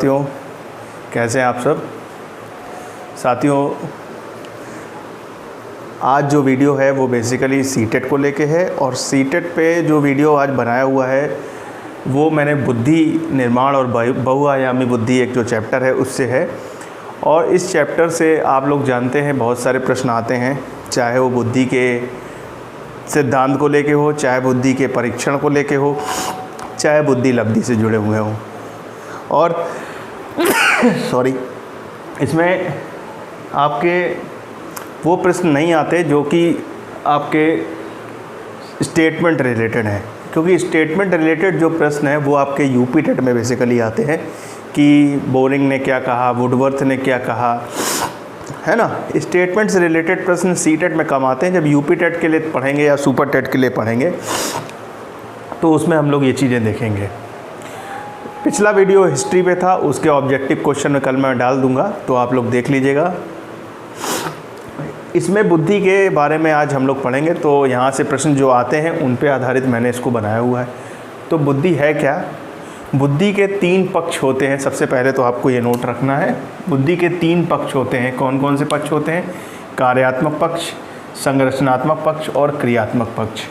साथियों, कैसे हैं आप सब। साथियों, आज जो वीडियो है वो बेसिकली सीटेट को लेके है और सीटेट पे जो वीडियो आज बनाया हुआ है वो मैंने बुद्धि निर्माण और बहुआयामी बुद्धि एक जो चैप्टर है उससे है। और इस चैप्टर से आप लोग जानते हैं बहुत सारे प्रश्न आते हैं, चाहे वो बुद्धि के सिद्धांत को लेके हो, चाहे बुद्धि के परीक्षण को लेके हो, चाहे बुद्धि लब्धि से जुड़े हुए हों। और इसमें आपके वो प्रश्न नहीं आते जो कि आपके स्टेटमेंट रिलेटेड हैं, क्योंकि स्टेटमेंट रिलेटेड जो प्रश्न है वो आपके यूपी टेट में बेसिकली आते हैं कि बोरिंग ने क्या कहा, वुडवर्थ ने क्या कहा, है ना। स्टेटमेंट से रिलेटेड प्रश्न सी टेट में कम आते हैं। जब यूपी टेट के लिए पढ़ेंगे या सुपर टेट के लिए पढ़ेंगे तो उसमें हम लोग ये चीज़ें देखेंगे। पिछला वीडियो हिस्ट्री पे था, उसके ऑब्जेक्टिव क्वेश्चन में कल मैं डाल दूंगा, तो आप लोग देख लीजिएगा। इसमें बुद्धि के बारे में आज हम लोग पढ़ेंगे, तो यहाँ से प्रश्न जो आते हैं उन पे आधारित मैंने इसको बनाया हुआ है। तो बुद्धि है क्या? बुद्धि के 3 पक्ष होते हैं। सबसे पहले तो आपको ये नोट रखना है, बुद्धि के 3 पक्ष होते हैं। कौन कौन से पक्ष होते हैं? कार्यात्मक पक्ष, संरचनात्मक पक्ष और क्रियात्मक पक्ष।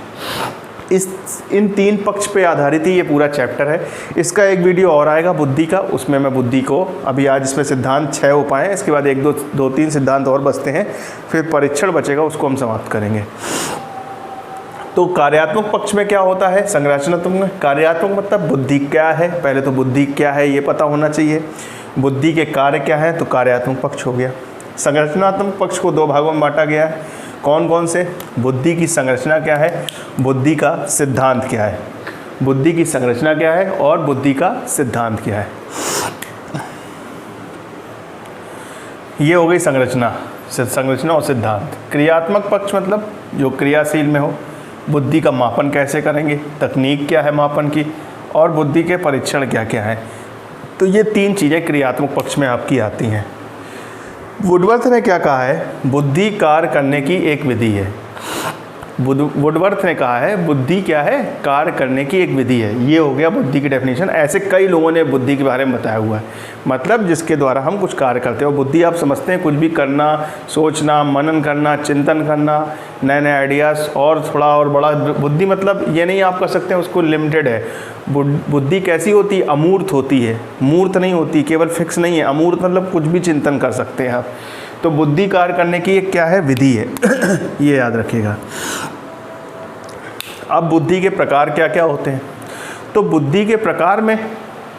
इन 3 पक्ष पे आधारित ही ये पूरा चैप्टर है। इसका एक वीडियो और आएगा बुद्धि का, उसमें मैं बुद्धि को अभी आज इसमें सिद्धांत 6 हो पाए हैं, इसके बाद 1-2-3 सिद्धांत और बचते हैं, फिर परीक्षण बचेगा, उसको हम समाप्त करेंगे। तो कार्यात्मक पक्ष में क्या होता है? संरचनात्मक में कार्यात्मक मतलब बुद्धि क्या है, पहले तो बुद्धि क्या है ये पता होना चाहिए। बुद्धि के कार्य क्या है, तो कार्यात्मक पक्ष हो गया। संरचनात्मक पक्ष को 2 भागों में बांटा गया है। कौन कौन से? बुद्धि की संरचना क्या है, बुद्धि का सिद्धांत क्या है। बुद्धि की संरचना क्या है और बुद्धि का सिद्धांत क्या है। ये हो गई संरचना और सिद्धांत। क्रियात्मक पक्ष मतलब जो क्रियाशील में हो, बुद्धि का मापन कैसे करेंगे, तकनीक क्या है मापन की, और बुद्धि के परीक्षण क्या क्या है। तो ये 3 चीज़ें क्रियात्मक पक्ष में आपकी आती हैं। वुडवर्थ ने क्या कहा है? बुद्धि कार्य करने की एक विधि है। वुडवर्थ ने कहा है बुद्धि क्या है? कार्य करने की एक विधि है। ये हो गया बुद्धि की डेफिनेशन। ऐसे कई लोगों ने बुद्धि के बारे में बताया हुआ है, मतलब जिसके द्वारा हम कुछ कार्य करते हैं। बुद्धि आप समझते हैं कुछ भी करना, सोचना, मनन करना, चिंतन करना, नए नए आइडियाज़ और थोड़ा और बड़ा। बुद्धि मतलब ये नहीं आप कर सकते हैं उसको लिमिटेड है। बुद्धि कैसी होती है? अमूर्त होती है, मूर्त नहीं होती, केवल फिक्स नहीं है। अमूर्त मतलब कुछ भी चिंतन कर सकते हैं आप। तो बुद्धि कार्य करने की एक क्या है? विधि है। ये याद रखिएगा। अब बुद्धि के प्रकार क्या क्या होते हैं? तो बुद्धि के प्रकार में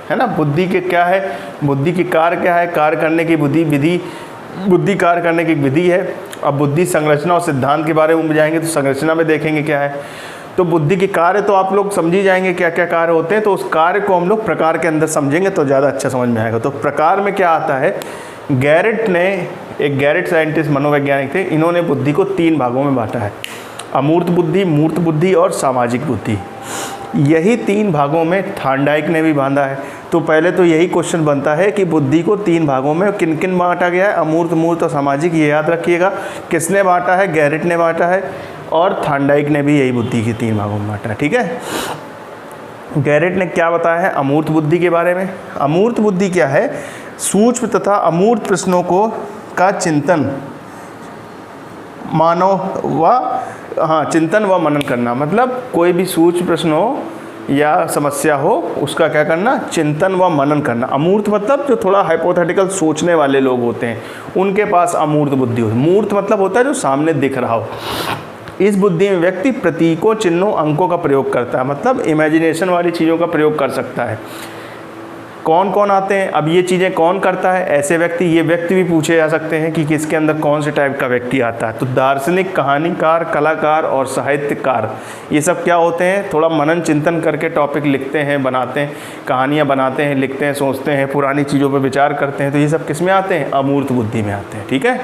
है ना, बुद्धि के क्या है, बुद्धि की कार्य क्या है, कार्य करने की विधि, बुद्धि कार्य करने की विधि है। अब बुद्धि संरचना और सिद्धांत के बारे में जाएंगे तो संरचना में देखेंगे क्या है। तो बुद्धि के कार्य तो आप लोग समझ ही जाएंगे क्या क्या कार्य होते हैं, तो उस कार्य को हम लोग प्रकार के अंदर समझेंगे तो ज़्यादा अच्छा समझ में आएगा। तो प्रकार में क्या आता है? गैरेट साइंटिस्ट मनोवैज्ञानिक थे, इन्होंने बुद्धि को 3 भागों में बांटा है। अमूर्त बुद्धि, मूर्त बुद्धि और सामाजिक बुद्धि। यही 3 भागों में थॉर्नडाइक ने भी बांधा है। तो पहले तो यही क्वेश्चन बनता है कि बुद्धि को 3 भागों में किन किन बांटा गया है? अमूर्त, मूर्त और सामाजिक। ये याद रखिएगा। किसने बांटा है? गैरेट ने बांटा है और थॉर्नडाइक ने भी यही बुद्धि की 3 भागों में बांटा है। ठीक है। गैरेट ने क्या बताया है अमूर्त बुद्धि के बारे में? अमूर्त बुद्धि क्या है? सूक्ष्म तथा अमूर्त प्रश्नों का चिंतन, चिंतन व मनन करना। मतलब कोई भी सूक्ष्म प्रश्न हो या समस्या हो, उसका क्या करना? चिंतन व मनन करना। अमूर्त मतलब जो थोड़ा हाइपोथेटिकल सोचने वाले लोग होते हैं, उनके पास अमूर्त बुद्धि होती है। मूर्त मतलब होता है जो सामने दिख रहा हो। इस बुद्धि में व्यक्ति प्रतीकों, चिन्हों, अंकों का प्रयोग करता है, मतलब इमेजिनेशन वाली चीज़ों का प्रयोग कर सकता है। कौन कौन आते हैं? अब ये चीज़ें कौन करता है? ऐसे व्यक्ति, ये व्यक्ति भी पूछे जा सकते हैं कि किसके अंदर कौन से टाइप का व्यक्ति आता है। तो दार्शनिक, कहानीकार, कलाकार और साहित्यकार, ये सब क्या होते हैं? थोड़ा मनन चिंतन करके टॉपिक लिखते हैं, बनाते हैं, कहानियाँ बनाते हैं, लिखते हैं, सोचते हैं, पुरानी चीज़ों पर विचार करते हैं। तो ये सब किस में आते हैं? अमूर्त बुद्धि में आते हैं। ठीक है।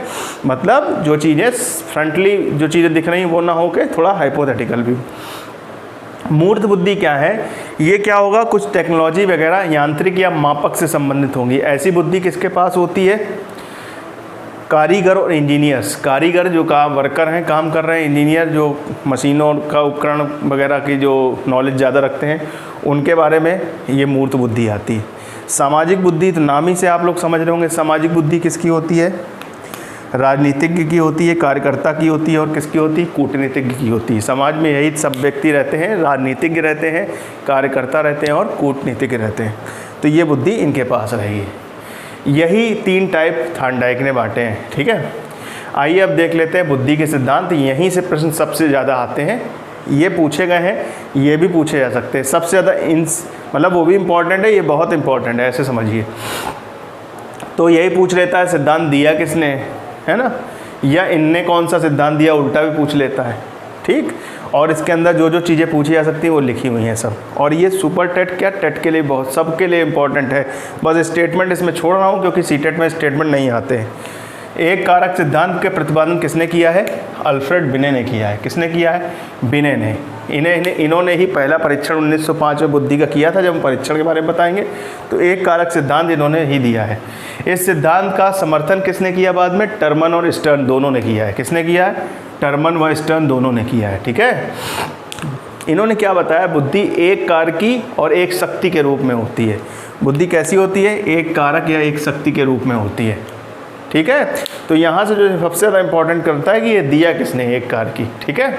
मतलब जो चीज़ें फ्रंटली जो चीज़ें दिख रही हैं वो ना हो के थोड़ा हाइपोथेटिकल भी। मूर्त बुद्धि क्या है? ये क्या होगा? कुछ टेक्नोलॉजी वगैरह, यांत्रिक या मापक से संबंधित होंगी। ऐसी बुद्धि किसके पास होती है? कारीगर और इंजीनियर्स। कारीगर जो वर्कर हैं, काम कर रहे हैं, इंजीनियर जो मशीनों का उपकरण वगैरह की जो नॉलेज ज़्यादा रखते हैं, उनके बारे में ये मूर्त बुद्धि आती है। सामाजिक बुद्धि, तो नाम ही से आप लोग समझ रहे होंगे सामाजिक बुद्धि किसकी होती है, राजनीतिज्ञ की होती है, कार्यकर्ता की होती है, और किसकी होती है, कूटनीतिज्ञ की होती है। समाज में यही सब व्यक्ति रहते हैं, राजनीतिज्ञ रहते हैं, कार्यकर्ता रहते हैं और कूटनीतिज्ञ रहते हैं। तो ये बुद्धि इनके पास रहेगी। यही 3 टाइप थॉर्नडाइक ने बांटे हैं, ठीक है। आइए अब देख लेते हैं बुद्धि के सिद्धांत। यहीं से प्रश्न सबसे ज़्यादा आते हैं, ये पूछे गए हैं, ये भी पूछे जा सकते हैं। सबसे ज़्यादा मतलब वो भी इम्पॉर्टेंट है, ये बहुत इम्पॉर्टेंट है, ऐसे समझिए। तो यही पूछ लेता है सिद्धांत दिया किसने, है ना, या इनने कौन सा सिद्धांत दिया, उल्टा भी पूछ लेता है, ठीक। और इसके अंदर जो जो चीज़ें पूछी जा सकती हैं वो लिखी हुई हैं सब। और ये सुपर टेट क्या, टेट के लिए बहुत, सबके लिए इम्पॉर्टेंट है। बस स्टेटमेंट इसमें छोड़ रहा हूँ क्योंकि सीटेट में स्टेटमेंट नहीं आते हैं। एक कारक सिद्धांत के प्रतिपादन किसने किया है, अल्फ्रेड बिने ने किया है। किसने किया है, बिने ने। इन्होंने ही पहला परीक्षण 1905 में बुद्धि का किया था। जब हम परीक्षण के बारे में बताएंगे तो एक कारक सिद्धांत इन्होंने ही दिया है। इस सिद्धांत का समर्थन किसने किया बाद में, टर्मन और स्टर्न दोनों ने किया है। किसने किया है, टर्मन व स्टर्न दोनों ने किया है, ठीक है। इन्होंने क्या बताया, बुद्धि एक कारकी और एक शक्ति के रूप में होती है। बुद्धि कैसी होती है, एक कारक या एक शक्ति के रूप में होती है, ठीक है। तो यहाँ से जो सबसे ज़्यादा इंपॉर्टेंट करता है कि ये दिया किसने, एक कारकी, ठीक है।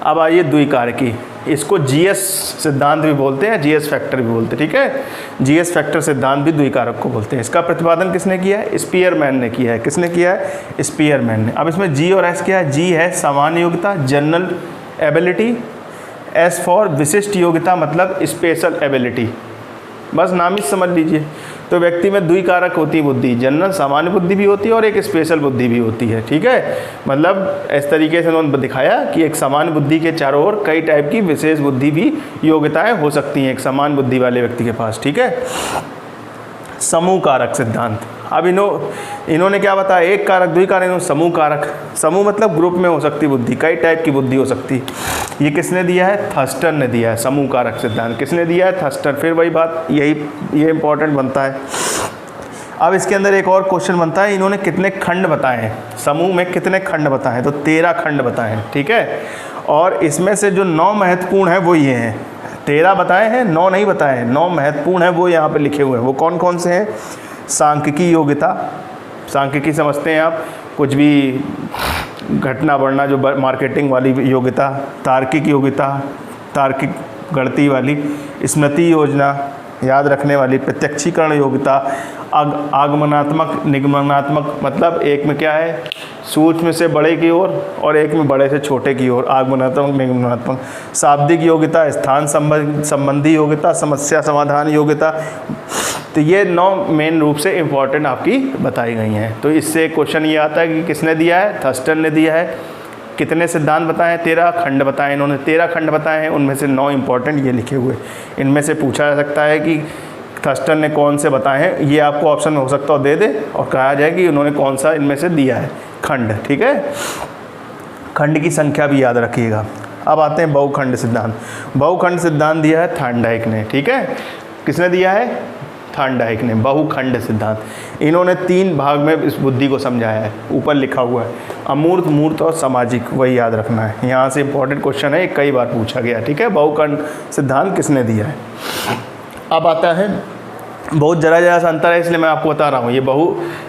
अब आइए द्विकारकी, इसको जीएस सिद्धांत भी बोलते हैं, जीएस फैक्टर भी बोलते हैं, ठीक है। जीएस फैक्टर सिद्धांत भी द्विकारक को बोलते हैं। इसका प्रतिपादन किसने किया है, स्पीयरमैन ने किया है। किसने किया है, स्पीयरमैन ने। अब इसमें जी और एस क्या है, जी है सामान्य योग्यता, जनरल एबिलिटी, एस फॉर विशिष्ट योग्यता मतलब स्पेशल एबिलिटी। बस नाम ही समझ लीजिए। तो व्यक्ति में द्विकारक होती है बुद्धि, जनरल सामान्य बुद्धि भी होती है और एक स्पेशल बुद्धि भी होती है, ठीक है। मतलब इस तरीके से उन्होंने दिखाया कि एक सामान्य बुद्धि के चारों ओर कई टाइप की विशेष बुद्धि भी योग्यताएं हो सकती हैं एक समान बुद्धि वाले व्यक्ति के पास, ठीक है। समूह कारक सिद्धांत, अब इन्होंने क्या बताया, एक कारक द्विकारक, समूह कारक। समूह मतलब ग्रुप में हो सकती बुद्धि, कई टाइप की बुद्धि हो सकती। ये किसने दिया है, थर्स्टन ने दिया है। समूह कारक सिद्धांत किसने दिया है, थर्स्टन। फिर वही बात, ये इंपॉर्टेंट बनता है। अब इसके अंदर एक और क्वेश्चन बनता है, इन्होंने कितने खंड बताए हैं, समूह में कितने खंड बताए हैं, तो 13 खंड बताए हैं, ठीक है। और इसमें से जो 9 महत्वपूर्ण है वो ये हैं, 13 बताए हैं, 9 नहीं बताए हैं, 9 महत्वपूर्ण है वो यहाँ पे लिखे हुए हैं। वो कौन कौन से हैं, सांख्यिकी योग्यता, सांख्यिकी समझते हैं आप, कुछ भी घटना बढ़ना जो मार्केटिंग वाली योग्यता, तार्किक योग्यता, तार्किक गणती वाली, स्मृति योजना, याद रखने वाली, प्रत्यक्षीकरण योग्यता, आगमनात्मक, निगमनात्मक, मतलब एक में क्या है, सूक्ष्म से बड़े की ओर और एक में बड़े से छोटे की ओर, आगमनात्मक, निगमनात्मक, शाब्दिक योग्यता, स्थान संबंधी योग्यता, समस्या समाधान योग्यता। तो ये 9 मेन रूप से इम्पॉर्टेंट आपकी बताई गई हैं। तो इससे क्वेश्चन ये आता है कि किसने दिया है, थर्स्टन ने दिया है। कितने सिद्धांत बताए हैं, 13 खंड बताए इन्होंने, 13 खंड बताए हैं, उनमें से 9 इम्पॉर्टेंट ये लिखे हुए। इनमें से पूछा जा सकता है कि थर्स्टन ने कौन से बताए हैं, ये आपको ऑप्शन में हो सकता है दे दे और कहा जाए कि उन्होंने कौन सा इनमें से दिया है खंड, ठीक है। खंड की संख्या भी याद रखिएगा। अब आते हैं बहुखंड सिद्धांत। बहुखंड सिद्धांत दिया है थॉर्नडाइक ने, ठीक है। किसने दिया है, थॉर्नडाइक ने, बहुखंड सिद्धांत। इन्होंने 3 भाग में इस बुद्धि को समझाया है, ऊपर लिखा हुआ है, अमूर्त, मूर्त और सामाजिक, वही याद रखना है। यहाँ से इंपॉर्टेंट क्वेश्चन है, कई बार पूछा गया, ठीक है। बहुखंड सिद्धांत किसने दिया है। अब आता है, बहुत जरा सा अंतर है इसलिए मैं आपको बता रहा हूँ।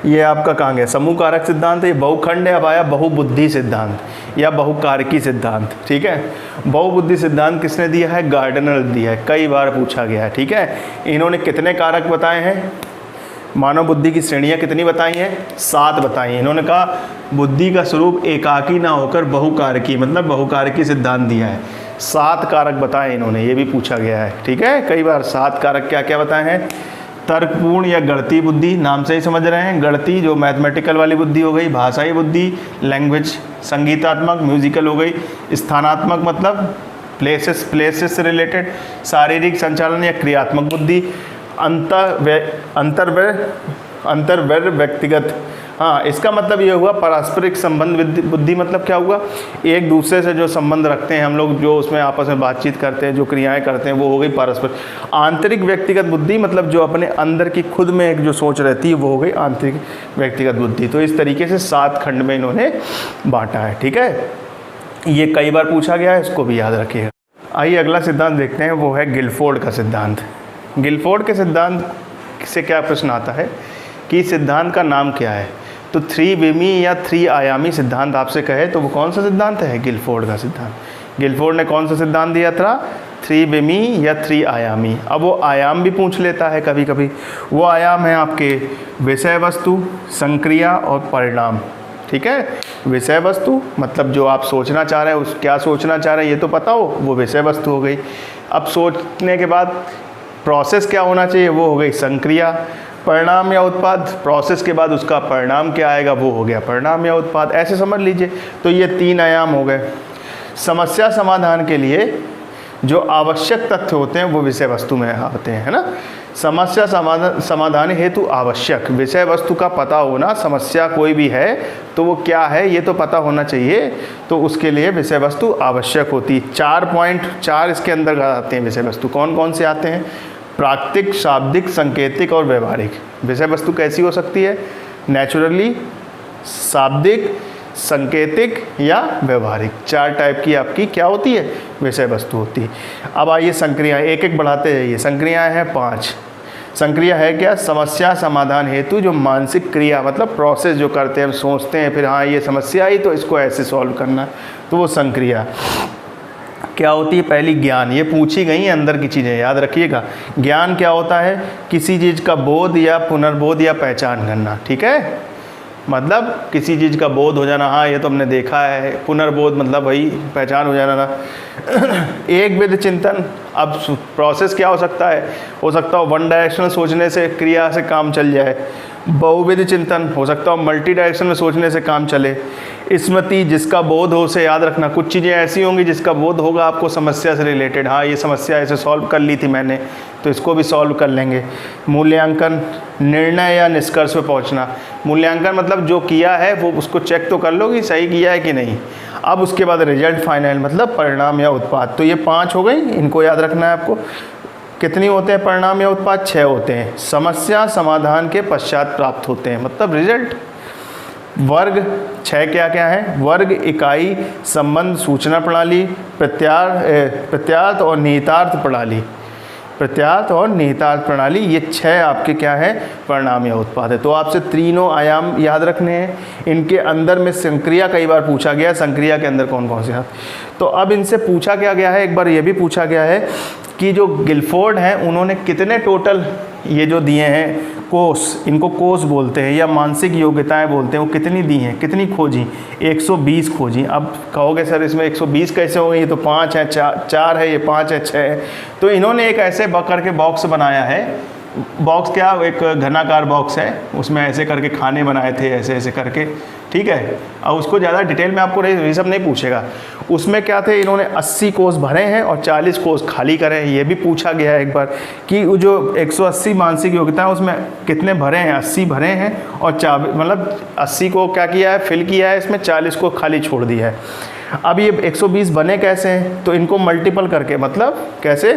ये आपका कहाँ गया, समूह कारक सिद्धांत है, ये बहुखंड है। अब आया बहुबुद्धि सिद्धांत या बहुकारकी सिद्धांत, ठीक है। बहुबुद्धि सिद्धांत किसने दिया है, गार्डनर दिया है, कई बार पूछा गया है, ठीक है। इन्होंने कितने कारक बताए हैं, मानव बुद्धि की श्रेणियाँ कितनी बताई हैं, 7 बताई हैं। इन्होंने कहा बुद्धि का स्वरूप एकाकी ना होकर बहुकारकी, मतलब बहुकारकी सिद्धांत दिया है। 7 कारक बताए इन्होंने, ये भी पूछा गया है, ठीक है। कई बार 7 कारक क्या क्या बताए हैं, तर्कपूर्ण या गणती बुद्धि, नाम से ही समझ रहे हैं, गणती जो मैथमेटिकल वाली बुद्धि हो गई, भाषाई बुद्धि लैंग्वेज, संगीतात्मक म्यूजिकल हो गई, स्थानात्मक मतलब प्लेसेस से रिलेटेड, शारीरिक संचालन या क्रियात्मक बुद्धि, अंतर्वैर व्यक्तिगत, हाँ इसका मतलब ये हुआ पारस्परिक संबंध बुद्धि, मतलब क्या हुआ, एक दूसरे से जो संबंध रखते हैं हम लोग, जो उसमें आपस में बातचीत करते हैं, जो क्रियाएं करते हैं, वो हो गई पारस्परिक। आंतरिक व्यक्तिगत बुद्धि मतलब जो अपने अंदर की खुद में एक जो सोच रहती है वो हो गई आंतरिक व्यक्तिगत बुद्धि। तो इस तरीके से 7 खंड में इन्होंने बांटा है, ठीक है। ये कई बार पूछा गया है, इसको भी याद रखिएगा। आइए अगला सिद्धांत देखते हैं, वो है गिलफोर्ड का सिद्धांत। गिलफोर्ड के सिद्धांत से क्या प्रश्न आता है कि सिद्धांत का नाम क्या है, तो त्रिविमी या त्रिआयामी सिद्धांत आपसे कहे तो वो कौन सा सिद्धांत है? गिलफोर्ड का सिद्धांत। गिलफोर्ड ने कौन सा सिद्धांत दिया था? त्रिविमी या त्रिआयामी। अब वो आयाम भी पूछ लेता है कभी कभी। वो आयाम है आपके विषय वस्तु, संक्रिया और परिणाम। ठीक है, विषय वस्तु मतलब जो आप सोचना चाह रहे हैं, उस क्या सोचना चाह रहे हैं ये तो पता हो, वो विषय वस्तु हो गई। अब सोचने के बाद प्रोसेस क्या होना चाहिए, वो हो गई संक्रिया। परिणाम या उत्पाद, प्रोसेस के बाद उसका परिणाम क्या आएगा, वो हो गया परिणाम या उत्पाद। ऐसे समझ लीजिए। तो ये 3 आयाम हो गए। समस्या समाधान के लिए जो आवश्यक तथ्य होते हैं वो विषय वस्तु में आते हैं, है ना। समस्या समाधान हेतु आवश्यक विषय वस्तु का पता होना, समस्या कोई भी है तो वो क्या है ये तो पता होना चाहिए, तो उसके लिए विषय वस्तु आवश्यक होती है। 4.4 इसके अंदर आते हैं विषय वस्तु। कौन कौन से आते हैं? प्राकृतिक, शाब्दिक, सांकेतिक और व्यवहारिक। विषय वस्तु कैसी हो सकती है? नेचुरली, शाब्दिक, सांकेतिक या व्यवहारिक। 4 टाइप की आपकी क्या होती है? विषय वस्तु होती है। अब आइए संक्रिया एक एक बढ़ाते जाइए। संक्रियाएँ हैं 5। संक्रिया है क्या? समस्या समाधान हेतु जो मानसिक क्रिया मतलब प्रोसेस जो करते हैं, हम सोचते हैं फिर हाँ ये समस्या आई तो इसको ऐसे सॉल्व करना है, तो वो संक्रिया क्या होती है? पहली ज्ञान, ये पूछी गई हैं अंदर की चीज़ें, याद रखिएगा। ज्ञान क्या होता है? किसी चीज़ का बोध या पुनर्बोध या पहचान करना। ठीक है, मतलब किसी चीज़ का बोध हो जाना, हाँ ये तो हमने देखा है। पुनर्बोध मतलब वही पहचान हो जाना ना। एक विध चिंतन, अब प्रोसेस क्या हो सकता है? हो सकता हो 1 डायरेक्शनल सोचने से क्रिया से काम चल जाए। बहुविध चिंतन हो सकता हो मल्टी डायरेक्शन में सोचने से काम चले। स्मृति, जिसका बोध हो उसे याद रखना। कुछ चीज़ें ऐसी होंगी जिसका बोध होगा आपको समस्या से रिलेटेड, हाँ ये समस्या ऐसे सॉल्व कर ली थी मैंने तो इसको भी सॉल्व कर लेंगे। मूल्यांकन, निर्णय या निष्कर्ष पे पहुंचना। मूल्यांकन मतलब जो किया है वो उसको चेक तो कर लो कि सही किया है कि नहीं। अब उसके बाद रिजल्ट फाइनल मतलब परिणाम या उत्पाद। तो ये 5 हो गई, इनको याद रखना है आपको। कितनी होते हैं परिणाम या उत्पाद? 6 होते हैं। समस्या समाधान के पश्चात प्राप्त होते हैं मतलब रिजल्ट। वर्ग 6 क्या क्या है? वर्ग, इकाई, संबंध, सूचना प्रणाली, प्रत्यार्थ और निहितार्थ प्रणाली। प्रत्यार्थ और निहितार्थ प्रणाली, ये 6 आपके क्या है? परिणाम या उत्पाद है। तो आपसे तीनों आयाम याद रखने हैं। इनके अंदर में संक्रिया कई बार पूछा गया, संक्रिया के अंदर कौन कौन से हैं। तो अब इनसे पूछा क्या गया है, एक बार ये भी पूछा गया है कि जो गिलफोर्ड हैं उन्होंने कितने टोटल ये जो दिए हैं कोष, इनको कोष बोलते हैं या मानसिक योग्यताएं बोलते हैं, वो कितनी दी हैं, कितनी खोजी? 120 खोजी। अब कहोगे सर इसमें 120 कैसे हो गई? ये तो 5 है, 4 है, ये 5 है, 6 है। तो इन्होंने एक ऐसे करके बॉक्स बनाया है। बॉक्स क्या? एक घनाकार बॉक्स है, उसमें ऐसे करके खाने बनाए थे ऐसे ऐसे करके। ठीक है, अब उसको ज़्यादा डिटेल में आपको ये सब नहीं पूछेगा। उसमें क्या थे, इन्होंने 80 कोष भरे हैं और 40 कोष खाली करे हैं। ये भी पूछा गया है एक बार कि जो 180 मानसिक योग्यता है उसमें कितने भरे हैं? 80 भरे हैं और मतलब 80 को क्या किया है? फिल किया है, इसमें 40 को खाली छोड़ दिया है। अब ये 120 बने कैसे हैं? तो इनको मल्टीपल करके, मतलब कैसे?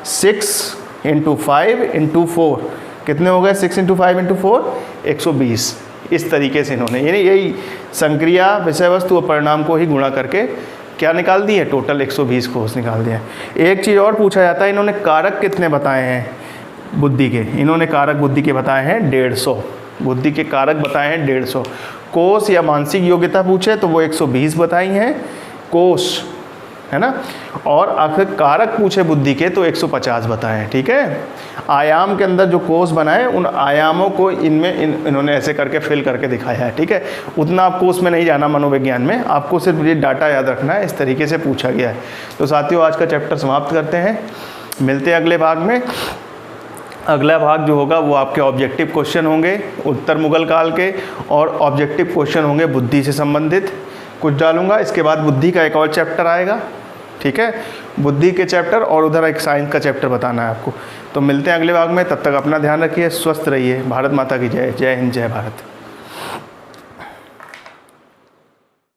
6 × 5 × 4 कितने हो गए? 6 × 5 × 4 120। इस तरीके से इन्होंने यानी यही संक्रिया, विषय वस्तु और परिणाम को ही गुणा करके क्या निकाल दी है? टोटल 120 कोष निकाल दिया है। एक चीज़ और पूछा जाता है, इन्होंने कारक कितने बताए हैं बुद्धि के? इन्होंने कारक बुद्धि के बताए हैं 150। बुद्धि के कारक बताए हैं 150। कोष या मानसिक योग्यता पूछे तो वो 120 बताई हैं कोष, है ना। और आखिर कारक पूछे बुद्धि के तो 150 बताए हैं। ठीक है, आयाम के अंदर जो कोष बनाए उन आयामों को इन्होंने ऐसे करके फिल करके दिखाया है। ठीक है, उतना आपको उसमें नहीं जाना मनोविज्ञान में, आपको सिर्फ ये डाटा याद रखना है। इस तरीके से पूछा गया है। तो साथियों आज का चैप्टर समाप्त करते हैं, मिलते हैं अगले भाग में। अगला भाग जो होगा वो आपके ऑब्जेक्टिव क्वेश्चन होंगे उत्तर मुगल काल के, और ऑब्जेक्टिव क्वेश्चन होंगे बुद्धि से संबंधित कुछ डालूंगा। इसके बाद बुद्धि का एक और चैप्टर आएगा। ठीक है, बुद्धि के चैप्टर और उधर एक साइंस का चैप्टर बताना है आपको। तो मिलते हैं अगले भाग में, तब तक अपना ध्यान रखिए, स्वस्थ रहिए। भारत माता की जय। जय हिंद, जय भारत।